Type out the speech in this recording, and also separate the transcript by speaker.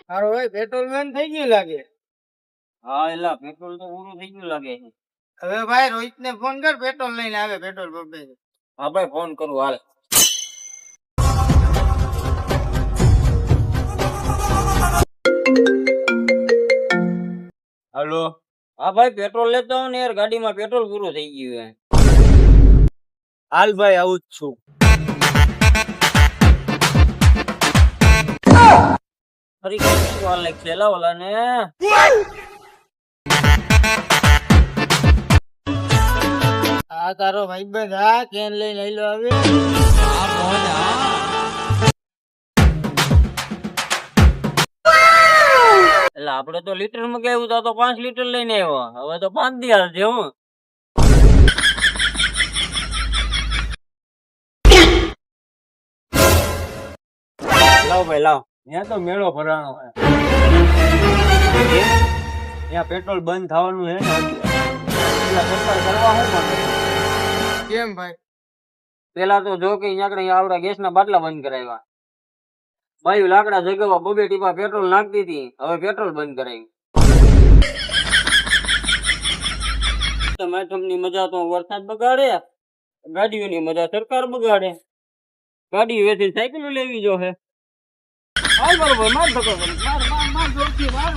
Speaker 1: હારો ભાઈ પેટ્રોલ બંધ થઈ ગયું લાગે.
Speaker 2: હા એલા પેટ્રોલ તો પૂરું થઈ ગયું લાગે છે.
Speaker 1: હવે ભાઈ રોહિત ને ફોન કર, પેટ્રોલ લઈને આવે પેટ્રોલ પંપે.
Speaker 2: હા ભાઈ ફોન કરું હાલ.
Speaker 3: હાલો.
Speaker 2: હા ભાઈ પેટ્રોલ લેતો આવો ને યાર, ગાડીમાં પેટ્રોલ પૂરું થઈ ગયું છે.
Speaker 3: હાલ ભાઈ આવું જ છું.
Speaker 2: ફરી કેટલી વાર લાગશે એલા ઓલા ને.
Speaker 1: આ તારો ભાઈબંધ હા કેન લઈને આયલો આવે.
Speaker 2: એટલે આપડે તો લીટર માં ગયું તો 5 લીટર લઈને આવ્યો, હવે તો 5 દી હાલશે હું. લાવ ભાઈ લાવ.
Speaker 3: ત્યાં તો મેળો ભરાણો છે. ત્યાં પેટ્રોલ બંધ થવાનું છે ને. એટલે સરકાર કરવા શું માંગે?
Speaker 1: કેમ ભાઈ?
Speaker 2: પેલા તો જો કે અહીંયા આવડા ગેસ ના બાટલા બંધ કરાવ્યા, ભાઈ લાકડા જગાવવા 2 ટીપા પેટ્રોલ નાખતી હતી, હવે પેટ્રોલ બંધ કરાવ્યું. મેઠમની મજા તો વરસાદ બગાડે, ગાડીઓની મજા સરકાર બગાડે. ગાડી વેચી સાયકલ લેવી જો હે. હાલ બરોબર માર ધક્કો માર જોરથી માર.